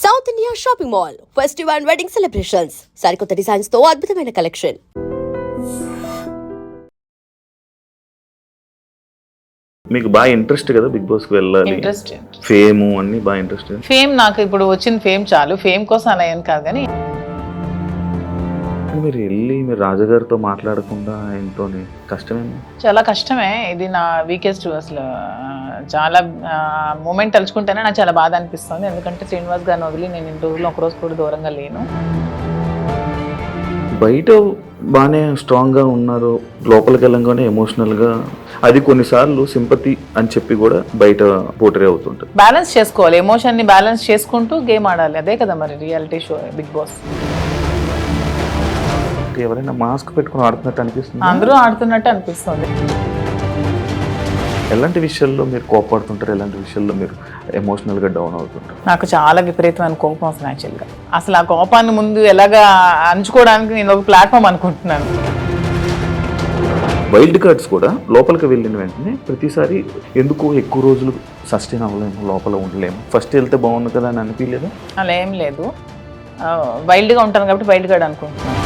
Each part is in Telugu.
South India shopping mall festival and wedding celebrations సరికొత్త డిజైన్స్ తో అద్భుతమైన కలెక్షన్. మీకు బాగా ఇంట్రెస్ట్ కదా బిగ్ బాస్ కి వెళ్ళాలి, ఇంట్రెస్ట్ ఫేమ్ అన్ని బాగా ఇంట్రెస్ట్. ఫేమ్ నాకు ఇప్పుడు వచ్చిన ఫేమ్ చాలు, ఫేమ్ కోసం అలా ఏం కాదు. కానీ మీరు వెళ్ళి మీరు రాజుగారితో మాట్లాడకుండా ఆయనతో కష్టమేనా? చాలా కష్టమే. ఇది నా వీకెస్ట్ అసలు. చాలా మూమెంట్ తలుచుకుంటేనే నాకు చాలా బాధ అనిపిస్తుంది. ఎందుకంటే శ్రీనివాస్ గారిని వదిలి నేను ఇన్ని రోజులు ఒక రోజు కూడా దూరంగా లేను. బయట బాగానే స్ట్రాంగ్గా ఉన్నారు, లోపలికి వెళ్ళంగానే ఎమోషనల్గా, అది కొన్నిసార్లు సింపతి అని చెప్పి కూడా బయట పోర్ట్రే అవుతుంటుంది. బ్యాలెన్స్ చేసుకోవాలి, ఎమోషన్ని బ్యాలెన్స్ చేసుకుంటూ గేమ్ ఆడాలి. అదే కదా మరి రియాలిటీ షో బిగ్ బాస్. ఎవరైనా మాస్క్ పెట్టుకుని ఆడుతున్నట్టు అనిపిస్తుంది, అందరూ ఆడుతున్నట్టు అనిపిస్తుంది. ఎలాంటి విషయాల్లో మీరు కోపడుతుంటారు, ఎలాంటి విషయాల్లో మీరు ఎమోషనల్గా డౌన్ అవుతుంటారు? నాకు చాలా విపరీతమైన కోపం వస్తుంది యాక్చువల్గా. అసలు ఆ కోపాన్ని ముందు ఎలాగా అంచుకోవడానికి నేను ఒక ప్లాట్ఫామ్ అనుకుంటున్నాను. వైల్డ్ కార్డ్స్ కూడా లోపలికి వెళ్ళిన వెంటనే ప్రతిసారి ఎందుకు ఎక్కువ రోజులు సస్టైన్ అవ్వలేము, లోపల ఉండలేము, ఫస్ట్ వెళ్తే బాగుంది కదా అని అనిపించలేదు? అలా ఏం లేదు, వైల్డ్గా ఉంటాను కాబట్టి వైల్డ్ కార్డ్ అనుకుంటున్నాను.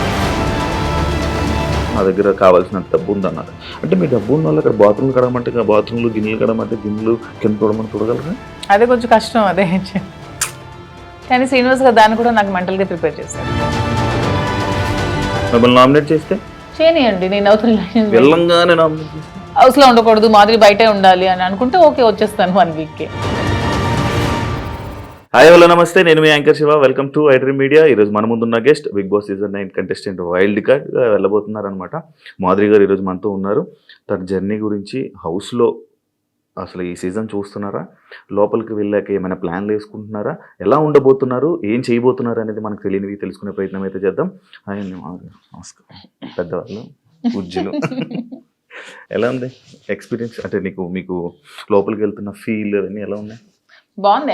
మా దగ్గర కావాల్సినంత డబ్బు ఉందన్నారు అంటే, మీ డబ్బు ఉన్న వాళ్ళు అక్కడ బాత్రూమ్లు కడగమంటే బాత్రూమ్లు, గిన్నెలు కడగమంటే గిన్నెలు, కింద చూడమని చూడగలరా? అదే కొంచెం కష్టం అదే. కానీ శ్రీనివాస్ గారు దాన్ని కూడా నాకు మెంటల్గా ప్రిపేర్ చేశారు. మిమ్మల్ని నామినేట్ చేస్తే చేయనియండి, నేను అవుతున్న వెళ్ళంగానే నామినేట్ చేస్తే హౌస్లో ఉండకూడదు, మాదిరి బయటే ఉండాలి అని అనుకుంటే ఓకే వచ్చేస్తాను 1 వీక్కి. హాయ్ హలో నమస్తే, నేను మీ anchor Shiva. Welcome to iDream Media. ఈరోజు మన ముందున్న guest Bigg Boss season 9 contestant wild కార్డ్గా వెళ్ళబోతున్నారు అనమాట. మాధురి గారు ఈరోజు మనతో ఉన్నారు. తన జర్నీ గురించి, హౌస్లో అసలు ఈ సీజన్ చూస్తున్నారా, లోపలికి వెళ్ళాక ఏమైనా ప్లాన్లు వేసుకుంటున్నారా, ఎలా ఉండబోతున్నారు, ఏం చేయబోతున్నారు అనేది మనకు తెలియనివి తెలుసుకునే ప్రయత్నం అయితే చేద్దాం. హాయ్ అండి, నమస్కారం. పెద్దవాళ్ళు, పూజ్యులు. ఎలా ఉంది ఎక్స్పీరియన్స్? అంటే మీకు లోపలికి వెళ్తున్న ఫీల్ అవన్నీ ఎలా ఉన్నాయి? బాగుంది,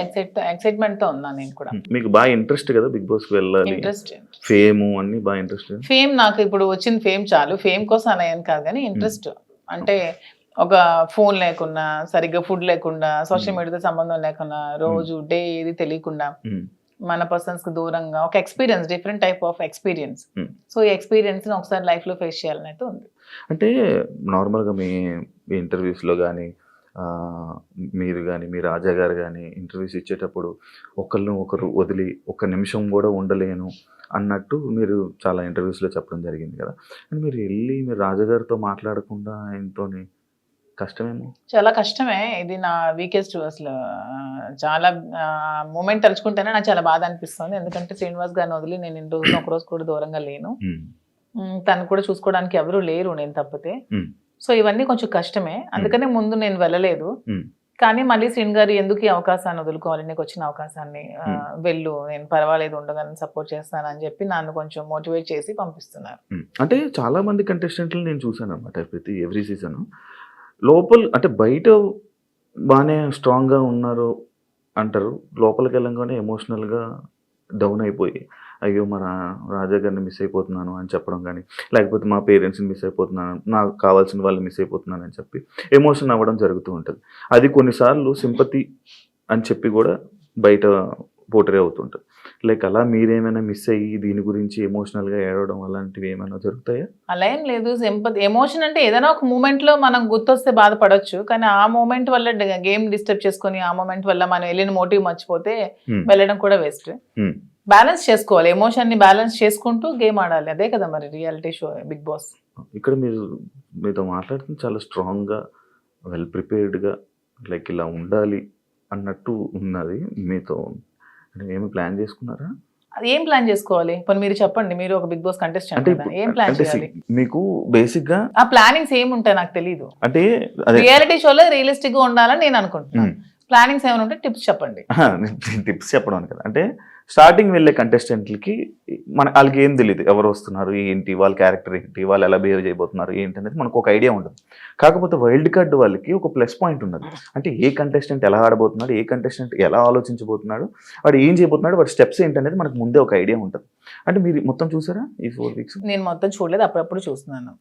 ఎక్సైట్మెంట్ తో ఉన్నా నేను కూడా. మీకు బాగా ఇంట్రెస్ట్ కదా బిగ్ బాస్ కి వెళ్ళాలి, ఇంట్రెస్ట్ ఫేమ్ అన్ని బాగా ఇంట్రెస్ట్. ఫేమ్ నాకు ఇప్పుడు వచ్చిన ఫేమ్ చాలు, ఫేమ్ కోసం అలా ఏం కాదు. కానీ ఇంట్రెస్ట్ అంటే ఒక ఫోన్ లేకుండా, సరిగ్గా ఫుడ్ లేకుండా, సోషల్ మీడియాతో సంబంధం లేకుండా, రోజు డే ఏది తెలియకుండా మన పర్సన్స్ కి దూరంగా ఒక experience, different type of experience. So ఈ ఎక్స్పీరియన్స్ ఒకసారి లైఫ్ లో ఫేస్ చేయాలని అయితే ఉంది. అంటే నార్మల్గా మీ ఇంటర్వ్యూస్లో కానీ, మీరు కానీ, మీ రాజా గారు కానీ ఇంటర్వ్యూస్ ఇచ్చేటప్పుడు ఒకరు వదిలి ఒక్క నిమిషం కూడా ఉండలేను అన్నట్టు మీరు చాలా ఇంటర్వ్యూస్లో చెప్పడం జరిగింది కదా. కానీ మీరు వెళ్ళి మీరు రాజాగారితో మాట్లాడకుండా ఆయనతో కష్టమేమో? చాలా కష్టమే. ఇది నా వీకెస్ట్ అసలు. చాలా మూమెంట్ తలుచుకుంటేనే నాకు చాలా బాధ అనిపిస్తుంది. ఎందుకంటే శ్రీనివాస్ గారిని వదిలి నేను ఇన్ని రోజులు ఒక రోజు కూడా దూరంగా లేను. తను కూడా చూసుకోవడానికి ఎవరు లేరు నేను తప్పితే. సో ఇవన్నీ కొంచెం కష్టమే, అందుకనే ముందు నేను వెళ్ళలేదు. కానీ మళ్ళీ శ్రీని గారు ఎందుకు ఈ అవకాశాన్ని వదులుకోవాలి, నీకు వచ్చిన అవకాశాన్ని వెళ్ళు, నేను పర్వాలేదు ఉండగానే సపోర్ట్ చేస్తాను అని చెప్పి నన్ను కొంచెం మోటివేట్ చేసి పంపిస్తున్నారు. అంటే చాలా మంది కంటెస్టెంట్లు నేను చూసాను అనమాట, ప్రతి ఎవ్రీ సీజన్ అంటే బయట బాగానే స్ట్రాంగ్గా ఉన్నారు అంటారు, లోపలికి వెళ్ళంగానే ఎమోషనల్గా డౌన్ అయిపోయి అయ్యో మన రాజా గారిని మిస్ అయిపోతున్నాను అని చెప్పడం కానీ, లేకపోతే మా పేరెంట్స్ని మిస్ అయిపోతున్నాను, నాకు కావాల్సిన వాళ్ళు మిస్ అయిపోతున్నాను అని చెప్పి ఎమోషన్ అవ్వడం జరుగుతూ ఉంటుంది. అది కొన్నిసార్లు సింపతి అని చెప్పి కూడా బయట పోర్ట్రే అవుతుంటుంది. లైక్ అలా మీరేమైనా మిస్ అయ్యి దీని గురించి ఎమోషనల్గా ఏడవడం అలాంటివి ఏమైనా జరుగుతాయా? అలా ఏం లేదు. సింపతి, ఎమోషన్ అంటే ఏదైనా ఒక మూమెంట్లో మనం గుర్తొస్తే బాధపడవచ్చు. కానీ ఆ మూమెంట్ వల్ల గేమ్ డిస్టర్బ్ చేసుకొని, ఆ మూమెంట్ వల్ల మనం వెళ్ళిన మోటివ్ మర్చిపోతే వెళ్ళడం కూడా వేస్ట్. బ్యాలెన్స్ చేసుకోవాలి, ఎమోషన్ని బ్యాలెన్స్ చేసుకుంటూ గేమ్ ఆడాలి. అదే కదా మరి రియాలిటీ షో బిగ్ బాస్. ఇక్కడ మీతో మాట్లాడుతుంది చాలా స్ట్రాంగ్గా, వెల్ ప్రిపేర్డ్గా, లైక్ ఇలా ఉండాలి అన్నట్టు ఉన్నది. మీతో ఏమి ప్లాన్ చేసుకున్నారా? అది ఏం ప్లాన్ చేసుకోవాలి? పోనీ మీరు చెప్పండి, మీరు ఒక బిగ్ బాస్ కంటెస్టెంట్ కదా, ఏం ప్లాన్ చేయాలి? మీకు బేసిక్గా ఆ ప్లానింగ్స్ ఏమి ఉంటాయి నాకు తెలియదు. అంటే రియాలిటీ షోలో రియలిస్టిక్ గా ఉండాలని నేను అనుకుంటున్నాను. ప్లానింగ్స్ ఏమైనా ఉంటే టిప్స్ చెప్పండి. టిప్స్ చెప్పడం కదా, అంటే స్టార్టింగ్ వెళ్ళే కంటెస్టెంట్లకి వాళ్ళకి ఏం తెలియదు, ఎవరు వస్తున్నారు ఏంటి, వాళ్ళ క్యారెక్టర్ ఏంటి, వాళ్ళు ఎలా బిహేవ్ చేయబోతున్నారు ఏంటి అనేది మనకు ఒక ఐడియా ఉంటుంది. కాకపోతే వైల్డ్ కార్డ్ వాళ్ళకి ఒక ప్లస్ పాయింట్ ఉన్నది. అంటే ఏ కంటెస్టెంట్ ఎలా ఆడబోతున్నాడు, ఏ కంటెస్టెంట్ ఎలా ఆలోచించబోతున్నాడు, వాడు ఏం చేయబోతున్నాడు, వాడి స్టెప్స్ ఏంటి అనేది మనకు ముందే ఒక ఐడియా ఉంటుంది. అంటే మీరు మొత్తం చూసారా ఈ 4 weeks? నేను మొత్తం చూడలేదు, అప్పుడప్పుడు చూస్తున్నాను.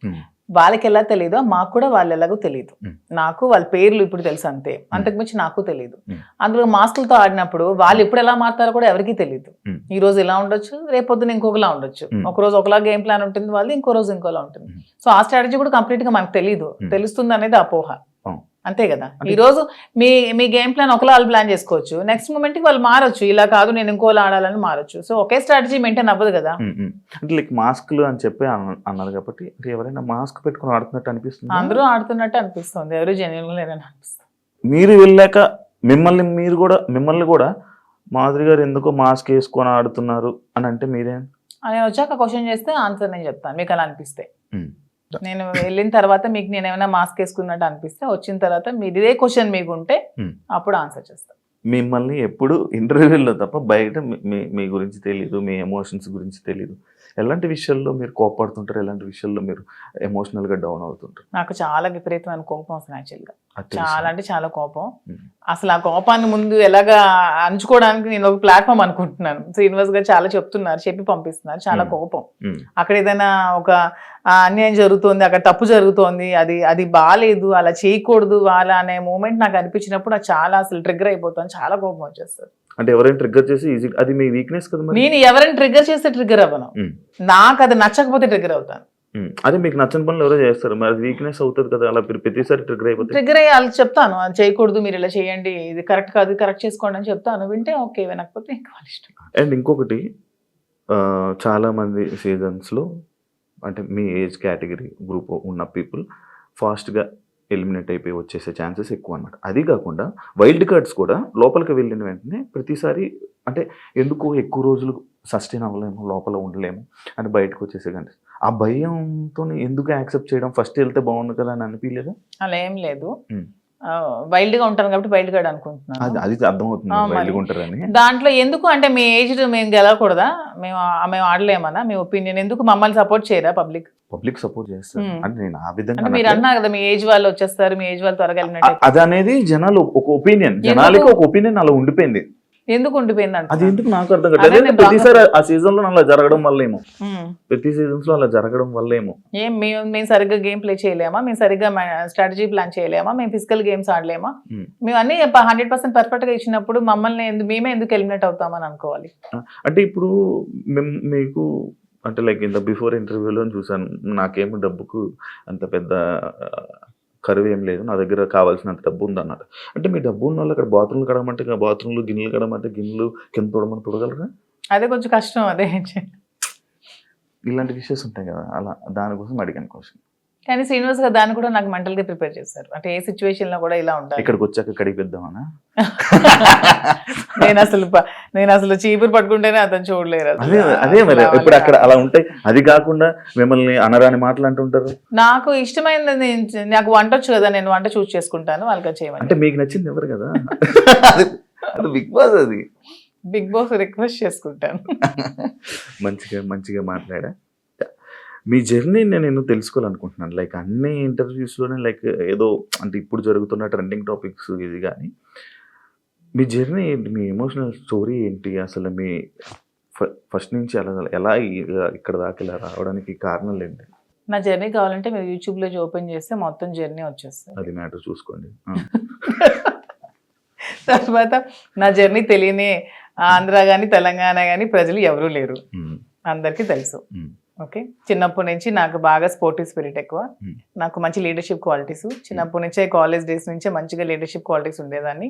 వాళ్ళకి ఎలా తెలియదో మాకు కూడా వాళ్ళు ఎలాగో తెలియదు. నాకు వాళ్ళ పేర్లు ఇప్పుడు తెలుసు అంతే, అంతకుమించి నాకు తెలియదు. అందులో మాస్కులతో ఆడినప్పుడు వాళ్ళు ఎప్పుడు ఎలా మారుతారో కూడా ఎవరికీ తెలియదు. ఈ రోజు ఇలా ఉండొచ్చు, రేపొద్దున ఇంకొకలా ఉండొచ్చు. ఒక రోజు ఒకలా గేమ్ ప్లాన్ ఉంటుంది వాళ్ళు, ఇంకో రోజు ఇంకోలా ఉంటుంది. సో ఆ స్ట్రాటజీ కూడా కంప్లీట్ గా మనకు తెలియదు, తెలుస్తుంది అనేది అపోహ, అంతే కదా. ఈ రోజు మీ గేమ్ ప్లాన్ ఒకలా వాళ్ళు ప్లాన్ చేసుకోవచ్చు, నెక్స్ట్ మూమెంట్ కి వాళ్ళు మారొచ్చు, ఇలా కాదు నేను ఇంకోలా ఆడాలని మారొచ్చు. సో ఒకే స్ట్రాటజీ మెయింటైన్ అవ్వదు కదా. అంటే లైక్ మాస్క్లు అని చెప్పి అన్నారు కాబట్టి ఎవరైనా మాస్క్ పెట్టుకుని ఆడుతున్నట్టు అనిపిస్తుంది, అందరూ ఆడుతున్నట్టు అనిపిస్తుంది, ఎవరు జెన్యున్ లేదని అనిపిస్తుంది. మీరు వెళ్ళాక మిమ్మల్ని కూడా మాధురి గారు ఎందుకో మాస్క్ వేసుకొని ఆడుతున్నారు అని అంటే మీరేం నేను వచ్చాక క్వశ్చన్ చేస్తే ఆన్సర్ నేను చెప్తాను, మీకు అలా అనిపిస్తే. నేను వెళ్ళిన తర్వాత మీకు నేను ఏమైనా మాస్క్ వేసుకున్నట్టు అనిపిస్తే, వచ్చిన తర్వాత మీరు ఇదే క్వశ్చన్ మీకు ఉంటే అప్పుడు ఆన్సర్ చేస్తాను. మిమ్మల్ని ఎప్పుడు ఇంటర్వ్యూలో తప్ప బయట మీ గురించి తెలియదు, మీ ఎమోషన్స్ గురించి తెలియదు. ఎలాంటి విషయాల్లో మీరు కోపడుతుంటారు, ఎలాంటి విషయాల్లో మీరు ఎమోషనల్గా డౌన్ అవుతుంటారు? నాకు చాలా విపరీతమైన కోపం వస్తుంది యాక్చువల్గా, చాలా అంటే చాలా కోపం. అసలు ఆ కోపాన్ని ముందు ఎలాగా అంచుకోవడానికి నేను ఒక ప్లాట్ఫామ్ అనుకుంటున్నాను. శ్రీనివాస్ గారు చాలా చెప్తున్నారు, చెప్పి పంపిస్తున్నారు. చాలా కోపం, అక్కడ ఏదైనా ఒక అన్యాయం జరుగుతోంది, అక్కడ తప్పు జరుగుతోంది, అది బాగాలేదు, అలా చేయకూడదు అలా అనే మూమెంట్ నాకు అనిపించినప్పుడు నాకు చాలా అసలు ట్రిగ్గర్ అయిపోతాను, చాలా కోపం వచ్చేస్తుంది. అంటే ఎవరైనా ట్రిగ్గర్ చేసి అది మీ వీక్నెస్ కదా. నేను ఎవరైనా ట్రిగ్గర్ చేస్తే ట్రిగ్గర్ అవ్వను, నాకు అది నచ్చకపోతే ట్రిగ్గర్ అవుతాను. అదే మీకు నచ్చని పనులు ఎవరో చేస్తారు, మరి అది వీక్నెస్ అవుతుంది కదా, అలా ప్రతిసారి ట్రిగ్గర్ అయిపోతుంది. ట్రిగ్గర్ అయ్యి వాళ్ళకి చెప్తాను, అది చేయకూడదు, మీరు ఇలా చేయండి, ఇది కరెక్ట్ కాదు, కరెక్ట్ చేసుకోండి అని చెప్తాను. వింటే ఓకే, వినకపోతే ఇంకా వాళ్ళ ఇష్టం. అండ్ ఇంకొకటి, చాలా మంది సీజన్స్లో అంటే మీ ఏజ్ కేటగిరీ గ్రూప్ ఉన్న పీపుల్ ఫాస్ట్గా ఎలిమినేట్ అయిపోయి వచ్చేసే ఛాన్సెస్ ఎక్కువ అనమాట. అది కాకుండా వైల్డ్ కార్డ్స్ కూడా లోపలికి వెళ్ళిన వెంటనే ప్రతిసారి అంటే ఎందుకు ఎక్కువ రోజులు సస్టైన్ అవ్వలేము, లోపల ఉండలేము అని బయటకు వచ్చేసే కంటే ఆ భయంతో ఎందుకు యాక్సెప్ట్ చేయడం, ఫస్ట్ వెళ్తే బాగుంది కదా అని అనిపించలేదు? అలా ఏం లేదు, వైల్డ్ గా ఉంటాను కాబట్టి వైల్డ్ కార్డ్ అనుకుంటున్నాను. అది అర్థమవుతుంది. దాంట్లో ఎందుకు అంటే మీ ఏజ్ మేము గెలవకూడదా, మేము ఆడలేమన్నా, మీ ఒపీనియన్ ఎందుకు, మమ్మల్ని సపోర్ట్ చేయరా పబ్లిక్ సపోర్ట్ చేస్తారు అంటే నేను ఆ విధంగా మీరు అన్నారు కదా, మీ ఏజ్ వాళ్ళు వచ్చేస్తారు, మీ ఏజ్ వాళ్ళు త్వరగా వెళ్ళినట్టు. అది అనేది జనాలు ఒక ఒపీనియన్, జనాలకి ఒక ఒపీనియన్ అలా ఉండిపోయింది. ఎందుకు ఉండిపోయింది అంటే అది ఎందుకు నాకు అర్థం కాదు. ప్రతిసారి ఆ సీజన్ లో అలా జరగడం వల్లేమో, ప్రతి సీజన్స్ లో అలా జరగడం వల్లేమో. మేము సరిగ్గా గేమ్ ప్లే చేయలేమా, మేము సరిగ్గా స్ట్రాటజీ ప్లాన్ చేయలేమా, మేము ఫిజికల్ గేమ్స్ ఆడలేమా, మేము అన్ని 100% పర్ఫెక్ట్ గా ఇచ్చినప్పుడు మమ్మల్ని మేమే ఎందుకు ఎలిమినేట్ అవుతామని అనుకోవాలి. అంటే ఇప్పుడు మీకు అంటే లైక్ ఇంత బిఫోర్ ఇంటర్వ్యూలో చూసాను, నాకేమో డబ్బుకు అంత పెద్ద కరువు ఏం లేదు, నా దగ్గర కావాల్సినంత డబ్బు ఉందన్నారు. అంటే మీ డబ్బు ఉన్న వాళ్ళు అక్కడ బాత్రూమ్లు కడమంటే బాత్రూమ్లు, గిన్నెలు కడమంటే గిన్నెలు, కింద తోడమని తోడగలరా? అదే కొంచెం కష్టం. అదే ఇలాంటి విషయాలు ఉంటాయి కదా, అలా దానికోసం అడిగాను క్వశ్చన్. కానీ శ్రీనివాస్ గారు దాన్ని కూడా నాకు మెంటల్ గా ప్రిపేర్ చేశారు, అంటే ఏ సిచ్యువేషన్ లో కూడా ఇలా ఉంటాయి. ఇక్కడికి వచ్చాక కడిగిద్దామనా? నేను అసలు చీపురు పట్టుకుంటేనే అతను చూడలేరు. అదే మరి ఇప్పుడు అక్కడ అలా ఉంటాయి. అది కాకుండా మిమ్మల్ని అనరాని మాటలు అంటుంటారు. నాకు ఇష్టమైనది, నాకు వంట వచ్చు కదా, నేను వంట చూస్ చేసుకుంటాను, వాళ్ళకి చేయమని. అంటే మీకు నచ్చింది ఎవరు కదా, అది బిగ్ బాస్, అది బిగ్ బాస్ రిక్వెస్ట్ చేసుకుంటాను. మంచిగా మాట్లాడా. మీ జర్నీ నేను తెలుసుకోవాలనుకుంటున్నాను. లైక్ అన్ని ఇంటర్వ్యూస్లోనే లైక్ ఏదో అంటే ఇప్పుడు జరుగుతున్న ట్రెండింగ్ టాపిక్స్ ఇది, కానీ మీ జర్నీ ఏంటి, మీ ఎమోషనల్ స్టోరీ ఏంటి, అసలు మీ ఫస్ట్ నుంచి ఎలా ఇక్కడ దాకా ఇలా రావడానికి కారణాలు ఏంటి? నా జర్నీ కావాలంటే మీరు యూట్యూబ్లో ఓపెన్ చేస్తే మొత్తం జర్నీ వచ్చేస్తుంది, అది మ్యాటర్ చూసుకోండి. తర్వాత నా జర్నీ తెలియని ఆంధ్ర కానీ తెలంగాణ కానీ ప్రజలు ఎవరూ లేరు, అందరికీ తెలుసు. ఓకే, చిన్నప్పటి నుంచి నాకు బాగా స్పోర్టివ్ స్పిరిట్ ఎక్కువ, నాకు మంచి లీడర్షిప్ క్వాలిటీస్, చిన్నప్పటి నుంచే కాలేజ్ డేస్ నుంచే మంచిగా లీడర్షిప్ క్వాలిటీస్ ఉండేదాన్ని,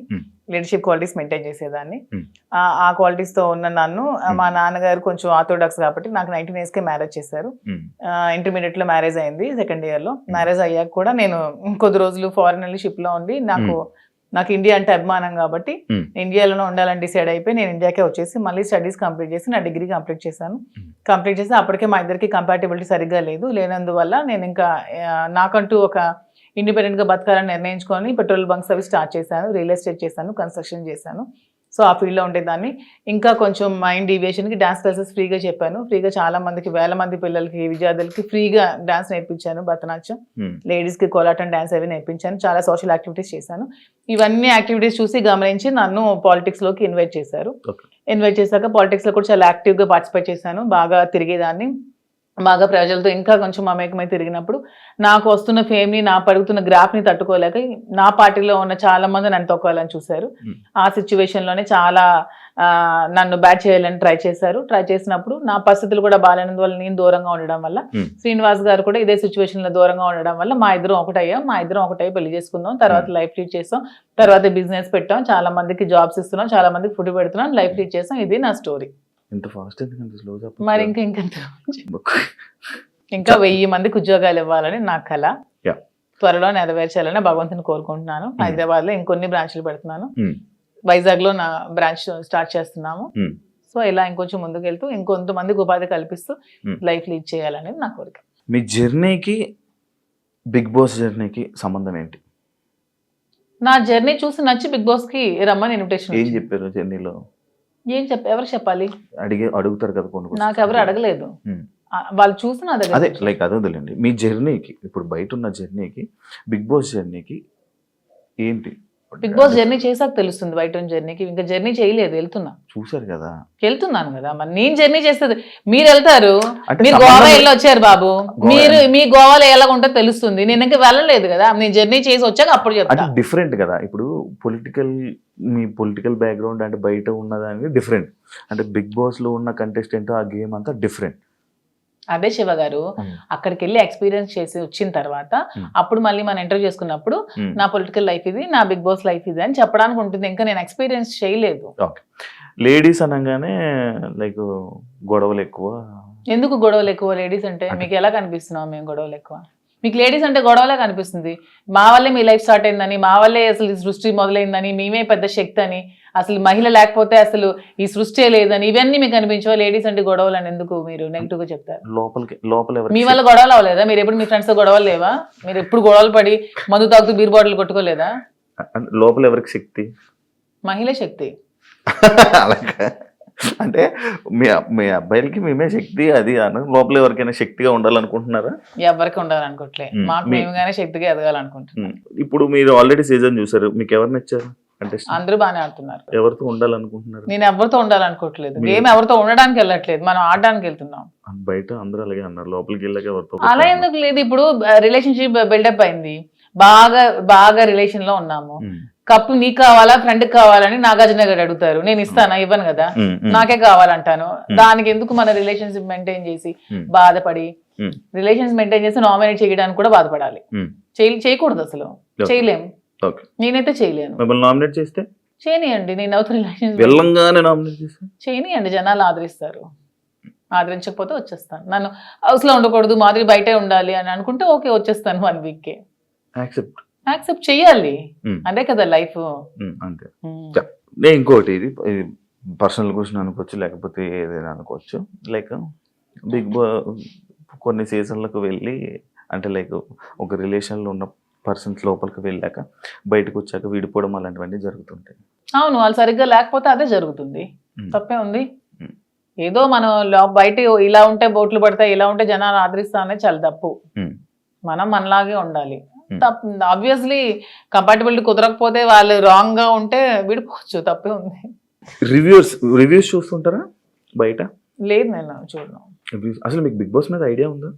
లీడర్షిప్ క్వాలిటీస్ మెయింటైన్ చేసేదాన్ని. ఆ క్వాలిటీస్ తో ఉన్న నన్ను మా నాన్నగారు కొంచెం ఆర్థోడాక్స్ కాబట్టి నాకు 19 years కే మ్యారేజ్ చేశారు. ఇంటర్మీడియట్ లో మ్యారేజ్ అయింది, సెకండ్ ఇయర్ లో. మ్యారేజ్ అయ్యాక కూడా నేను కొద్ది రోజులు ఫారెన్ వెళ్ళి షిప్ లో ఉండి, నాకు ఇండియా అంటే అభిమానం కాబట్టి ఇండియాలోనే ఉండాలని డిసైడ్ అయిపోయి నేను ఇండియాకే వచ్చేసి మళ్ళీ స్టడీస్ కంప్లీట్ చేసి నా డిగ్రీ కంప్లీట్ చేశాను. కంప్లీట్ చేసి అప్పటికే మా ఇద్దరికి కంపాటిబిలిటీ సరిగ్గా లేనందువల్ల నేను ఇంకా నాకంటూ ఒక ఇండిపెండెంట్గా బతకాలని నిర్ణయించుకొని పెట్రోల్ బంక్స్ అవి స్టార్ట్ చేశాను, రియల్ ఎస్టేట్ చేశాను, కన్స్ట్రక్షన్ చేశాను. సో ఆ ఫీల్డ్లో ఉండేదాన్ని. ఇంకా కొంచెం మైండ్ డీవియేషన్కి డాన్స్ క్లాసెస్ ఫ్రీగా చెప్పాను. ఫ్రీగా చాలా మందికి, వేల మంది పిల్లలకి, విద్యార్థులకి ఫ్రీగా డాన్స్ నేర్పించాను. భరతనాట్యం, లేడీస్కి కోలాటం డాన్స్ అవి నేర్పించాను. చాలా సోషల్ యాక్టివిటీస్ చేశాను. ఇవన్నీ యాక్టివిటీస్ చూసి గమనించి నన్ను పాలిటిక్స్లోకి ఇన్వైట్ చేశారు. ఇన్వైట్ చేశాక పాలిటిక్స్లో కూడా చాలా యాక్టివ్గా పార్టిసిపేట్ చేశాను. బాగా తిరిగేదాన్ని, బాగా ప్రజలతో ఇంకా కొంచెం మమేకమై తిరిగినప్పుడు నాకు వస్తున్న ఫేమ్ని, నా పడుగుతున్న గ్రాఫ్ని తట్టుకోలేక నా పార్టీలో ఉన్న చాలా మంది నన్ను తొక్కాలని చూశారు. ఆ సిచ్యువేషన్లోనే చాలా నన్ను బ్యాట్ చేయాలని ట్రై చేశారు. ట్రై చేసినప్పుడు నా పరిస్థితులు కూడా బాగాలేనందువల్ల, నేను దూరంగా ఉండడం వల్ల, శ్రీనివాస్ గారు కూడా ఇదే సిచ్యువేషన్లో దూరంగా ఉండడం వల్ల మా ఇద్దరం ఒకటై పెళ్లి చేసుకుందాం, తర్వాత లైఫ్ లీడ్ చేస్తాం, తర్వాత బిజినెస్ పెట్టాం, చాలా మందికి జాబ్స్ ఇస్తున్నాం, చాలా మందికి ఫుడ్ పెడుతున్నాం, లైఫ్ లీడ్ చేస్తాం. ఇది నా స్టోరీ. ఇంత ఫాస్ట్ ఎందుకంటే స్లో మరి ఇంకా 1000 మందికి ఉద్యోగాలు ఇవ్వాలని నా కళ. త్వరలో నెరవేర్చాలని భగవంతుని కోరుకుంటున్నాను. హైదరాబాద్ లో ఇంకొన్ని బ్రాంచ్లు పెడుతున్నాను. వైజాగ్ లో నా బ్రాంచ్ స్టార్ట్ చేస్తున్నాము. సో ఇలా ఇంకొంచెం ముందుకు వెళ్తూ ఇంకొంతమందికి ఉపాధి కల్పిస్తూ లైఫ్ లీడ్ చేయాలనేది నా కోరిక. మీ జర్నీకి బిగ్ బాస్ జర్నీకి సంబంధం ఏంటి? నా జర్నీ చూసి నచ్చి బిగ్ బాస్ కి రమ్మని ఇన్విటేషన్. ఏం చెప్పారు జర్నీలో? ఎవరు చెప్పాలి? అడుగుతారు కదా కొన్ని. నాకు ఎవరు అడగలేదు, వాళ్ళు చూసి నా దగ్గర. అదే లైక్ అదే వదిలేండి. మీ జర్నీకి, ఇప్పుడు బయట ఉన్న జర్నీకి బిగ్ బాస్ జర్నీకి ఏంటి? బిగ్ బాస్ జర్నీ చేసాక తెలుస్తుంది బయట ఉన్న జర్నీకి. ఇంకా జర్నీ చేయలేదు, చూసారు కదా, వెళ్తున్నాను కదా. మరి నేను జర్నీ చేస్తుంది, మీరు వెళ్తారు, మీరు గోవా వెళ్ళి వచ్చారు బాబు, మీరు మీ గోవాలో ఎలాగుంటో తెలుస్తుంది. నేను ఇంకా వెళ్ళలేదు కదా, నేను జర్నీ చేసి వచ్చాక అప్పుడు చెప్తా. డిఫరెంట్ కదా. ఇప్పుడు మీ పొలిటికల్ బ్యాక్గ్రౌండ్ అంటే బయట ఉన్నదానికి డిఫరెంట్, అంటే బిగ్ బాస్ లో ఉన్న కంటెస్టెంట్ ఆ గేమ్ అంతా డిఫరెంట్. అదే శివ గారు, అక్కడికి వెళ్ళి ఎక్స్పీరియన్స్ చేసి వచ్చిన తర్వాత అప్పుడు మళ్ళీ మనం ఇంటర్వ్యూ చేసుకున్నప్పుడు నా పొలిటికల్ లైఫ్ ఇది, నా బిగ్ బాస్ లైఫ్ ఇది అని చెప్పడానికి ఉంటుంది. ఇంకా నేను ఎక్స్పీరియన్స్ చేయలేదు. లేడీస్ అనగానే లైక్ గొడవలు ఎక్కువ. ఎందుకు గొడవలు ఎక్కువ? లేడీస్ అంటే మీకు ఎలా కనిపిస్తున్నాం మేము గొడవలు ఎక్కువ? మీకు లేడీస్ అంటే గొడవలే కనిపిస్తుంది. మా వల్లే మీ లైఫ్ స్టార్ట్ అయిందని, మా వల్లే అసలు ఈ సృష్టి మొదలైందని, మేమే పెద్ద శక్తి అని, అసలు మహిళ లేకపోతే అసలు ఈ సృష్టి లేదని, ఇవన్నీ మీకు అనిపించవా? లేడీస్ అంటే గొడవలు అని ఎందుకు మీరు నెగిటివ్ గా చెప్తారు? మీ వల్ల గొడవలు అవ్వలేదా? మీరు ఎప్పుడు మీ ఫ్రెండ్స్ తో గొడవలు లేవా? మీరు ఎప్పుడు గొడవలు పడి మందు తాగుతూ బీర్ బాటిల్ కొట్టుకోలేదా? లోపల ఎవరికి శక్తి? మహిళ శక్తి. అంటే మీ అబ్బాయిలకి మేమే శక్తి అది అని లోపల ఎవరికైనా శక్తిగా ఉండాలనుకుంటున్నారా? ఎవరికి ఉండాలనుకోవట్లే, మాకు మేముగానే శక్తిగా ఎదగాలనుకుంటున్నాం. ఇప్పుడు మీరు ఆల్రెడీ సీజన్ చూసారు, మీకు ఎవరు నచ్చారు? అంటే అందరూ బాగానే ఆడుతున్నారు. ఎవరితో ఉండాలనుకుంటున్నారు? నేను ఎవరితో ఉండాలనుకోవట్లేదు, గేమ్ ఎవరితో ఉండడానికి వెళ్ళట్లేదు, మనం ఆడడానికి వెళ్తున్నాం. బయట అందరూ అలాగే అన్నారు, లోపలికి వెళ్ళాక ఎవరితో? అలా ఎందుకు లేదు, ఇప్పుడు రిలేషన్షిప్ బిల్డప్ అయింది, బాగా రిలేషన్ లో ఉన్నాము, కప్పు నీకు కావాలా ఫ్రెండ్ కావాలని నాగార్జున గారు అడుగుతారు, నేను ఇస్తానా? ఇవ్వను కదా, నాకే కావాలంటాను. దానికి ఎందుకు మన రిలేషన్షిప్ మెయింటైన్ చేసి బాధపడి, రిలేషన్స్ మెయింటైన్ చేసి నామినేట్ చేయడానికి కూడా బాధపడాలి? చేయకూడదు, అసలు చేయలేము. నేనైతే చేయలేను. నామినేట్ చేస్తే చేయనియండి, నేను అవుతున్న రిలేషన్స్ చేయనియండి, జనాలు ఆదరిస్తారు. ఆదరించకపోతే వచ్చేస్తాను. నన్ను హౌస్ లో ఉండకూడదు, మాదిరి బయటే ఉండాలి అని అనుకుంటే ఓకే, వచ్చేస్తాను 1 week కే. యాక్సెప్ట్ చెయ్యాలి, అదే కదా లైఫ్. అంతే. నేను ఇంకోటి, ఇది పర్సనల్ క్వశ్చన్ అనుకోవచ్చు, లేకపోతే ఏదైనా అనుకోవచ్చు. లైక్ బిగ్ బాస్ కొన్ని సీజన్లకు వెళ్ళి, అంటే లైక్ ఒక రిలేషన్లో ఉన్న పర్సన్స్ లోపలికి వెళ్ళాక బయటకు వచ్చాక విడిపోవడం అలాంటివన్నీ జరుగుతుంటాయి. అవును, వాళ్ళు సరిగ్గా లేకపోతే అదే జరుగుతుంది, తప్పే ఉంది. ఏదో మనం బయట ఇలా ఉంటే బోట్లు పడతాయి, ఇలా ఉంటే జనాలు ఆదరిస్తా అనేది చాలా తప్పు. మనం మనలాగే ఉండాలి. ఆబ్వియస్లీ కంపాటబిలిటీ కుదరకపోతే వాళ్ళు రాంగ్ గా ఉంటే విడిపోవచ్చు, తప్పే ఉంది. రివ్యూస్ చూస్తుంటారా బయట? లేదు, నేను చూడను. అసలు మీకు బిగ్ బాస్ మీద ఐడియా ఉందా?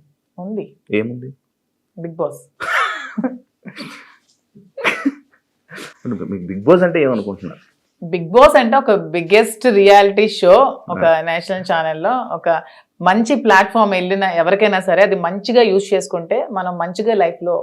ఉంది. ఏముంది? Bigg Boss. మీకు బిగ్ బాస్ అంటే ఏమనుకుంటున్నారు? బిగ్ బాస్ అంటే ఒక బిగ్గెస్ట్ రియాలిటీ షో, ఒక నేషనల్ ఛానల్లో ఒక మంచి ప్లాట్ఫామ్. వెళ్ళిన ఎవరికైనా సరే అది మంచిగా యూజ్ చేసుకుంటే మనం మంచిగా లైఫ్ లో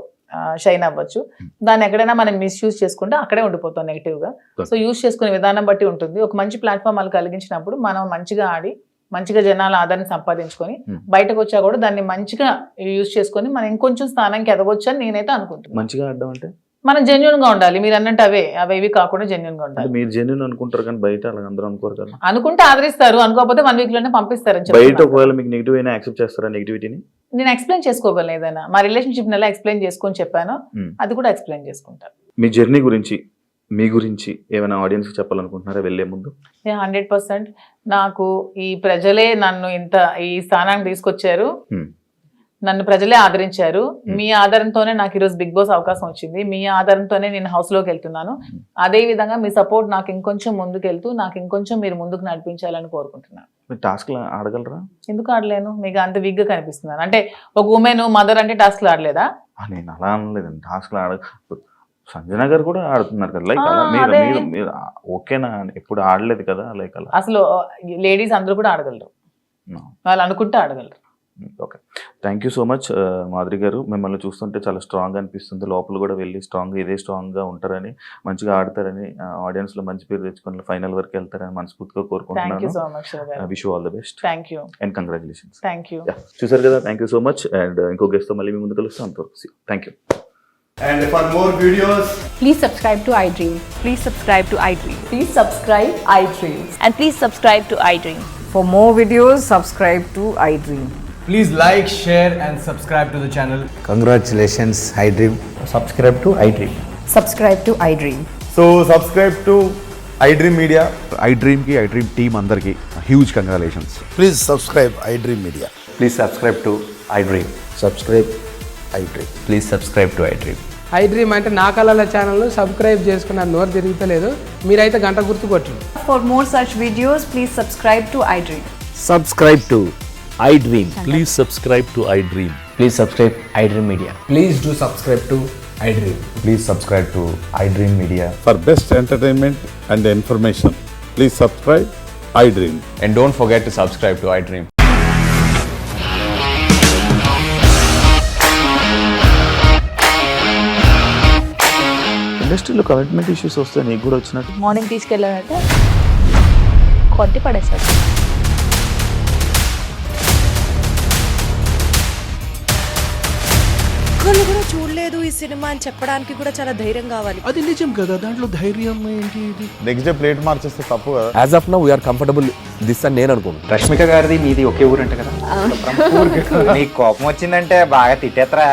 షైన్ అవ్వచ్చు. దాన్ని ఎక్కడైనా మనం మిస్యూజ్ చేసుకుంటే అక్కడే ఉండిపోతాం నెగిటివ్ గా. సో యూజ్ చేసుకునే విధానం బట్టి ఉంటుంది. ఒక మంచి ప్లాట్ఫామ్ వాళ్ళు కలిగించినప్పుడు మనం మంచిగా ఆడి మంచిగా జనాల ఆదరణ సంపాదించుకొని బయటకు వచ్చా కూడా దాన్ని మంచిగా యూజ్ చేసుకొని మనం ఇంకొంచెం స్థానానికి ఎదగొచ్చు అని నేనైతే అనుకుంటున్నాను. మంచిగా ఆడడం అంటే మనం జెన్యున్ గా ఉండాలి. మీరు అన్నట్టు అవేవి కాకుండా జెన్యున్ గా ఉండాలి. మీరు జెన్యున్ అనుకుంటారు కానీ బయట అలా అందరూ అనుకోరు కదా. అనుకుంటే ఆదరిస్తారు, అనుకోకపోతే 1 week లోనే పంపిస్తారు. బయట ఒకవేళ మీకు నెగిటివ్ అయినా యాక్సెప్ట్ చేస్తారా? నెగిటివిటీని నేను ఎక్స్ప్లెయిన్ చేసుకోగలను, ఏదైనా మా రిలేషన్షిప్ ఎలా ఎక్స్ప్లెయిన్ చేసుకొని చెప్పాను అది కూడా ఎక్స్ప్లెయిన్ చేసుకుంటాను. మీ జర్నీ గురించి మీ గురించి ఏమైనా ఆడియన్స్కి చెప్పాలనుకుంటున్నారా వెళ్ళే ముందు? 100% నాకు ఈ ప్రజలే నన్ను ఇంత ఈ స్థానానికి తీసుకొచ్చారు, నన్ను ప్రజలే ఆదరించారు. మీ ఆధారంతోనే నాకు ఈరోజు బిగ్ బాస్ అవకాశం వచ్చింది, మీ ఆధారంతోనే నేను హౌస్లోకి వెళ్తున్నాను. అదే విధంగా మీ సపోర్ట్ నాకు ఇంకొంచెం ముందుకెళ్తూ నాకు ఇంకొంచెం మీరు ముందుకు నడిపించాలని కోరుకుంటున్నాను. మీరు టాస్క్లు ఆడగలరా? ఎందుకు ఆడలేను? మీకు అంత వీక్గా కనిపిస్తున్నాను అంటే ఒక ఉమెన్ మదర్ అంటే టాస్క్లు ఆడలేదా? నేను అలా అనలేదండి, టాస్క్లు సంజన గారు కూడా ఆడుతున్నారు కదా, లైక్ అలా మీరు ఓకేనా? ఎప్పుడు ఆడలేదు కదా లైక్ అలా. అసలు లేడీస్ అందరూ కూడా ఆడగలరు, వాళ్ళు అనుకుంటే ఆడగలరు. Okay, thank you so much Madhuri గారు. మిమ్మల్ని చూస్తుంటే చాలా స్ట్రాంగ్ అనిపిస్తుంది, లోపల కూడా వెళ్ళి ఇదే స్ట్రాంగ్గా ఉంటారని, మంచిగా ఆడతారని, ఆడియన్స్లో మంచి పేరు తెచ్చుకొని ఫైనల్ వరకు వెళ్తారని మనస్ఫూర్తిగా కోరుకుంటున్నాను. Wish you all the best and congratulations. చూసారు కదా, thank you so much. And ఇంకో గెస్ట్తో మళ్ళీ మీ ముందు కలుస్తాం. అంతవరకు thank you. And for more videos, please subscribe to iDream. Please subscribe to iDream. Please subscribe iDream. And please subscribe to iDream. For more videos, subscribe to iDream. please like, share and subscribe to the channel. Congratulations, iDream. Subscribe to iDream. Subscribe to iDream. So subscribe to iDream Media. iDream team andarki huge congratulations. Please subscribe iDream Media. Please subscribe to iDream. Subscribe iDream. Please subscribe to iDream. iDream అంటే నా కళల ఛానల్ సబ్స్క్రైబ్ చేసుకున్న నోరు తిరుగుతలేదు, మీరైతే గంట గుర్తు కొట్టండి. For more such videos, please subscribe to iDream. Subscribe to iDream. Please subscribe to iDream. Please subscribe iDream Media. Please do subscribe to iDream. Please subscribe to iDream Media. For best entertainment and information, please subscribe iDream. And don't forget to subscribe to iDream. ఇండస్ట్రీలో కమిట్మెంట్ ఇష్యూస్ వస్తే నీకు కూడా వచ్చినట్టు? మార్నింగ్ తీసుకెళ్ళాలంటే కొట్టి పడేసాడు. ఒక్కళ్ళు కూడా చూడలేదు ఈ సినిమా అని చెప్పడానికి కూడా చాలా ధైర్యం కావాలి. అది నిజం కదా, దాంట్లో ధైర్యం ఏంటి? నెక్స్ట్ డే ప్లేట్ మార్చేస్తే తప్పు కదా. As of now, we are comfortable this అని నేను అనుకుంటున్నాను. రష్మిక గారిది మీది ఒకే ఊరంట కదా. నీకు కోపం వచ్చిందంటే బాగా తిట్టేత్తరా?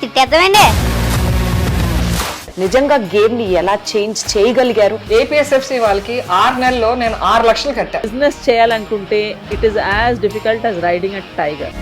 తిట్టేద్దామండి. నిజంగా గేమ్ ని ఎలా చేంజ్ చేయగలిగారు? ఏపీఎస్ఎఫ్సి వాళ్ళకి 6 నెలల్లో నేను 6 లక్షలు కట్టా. బిజినెస్ చేయాలనుకుంటే it is as difficult as riding a tiger.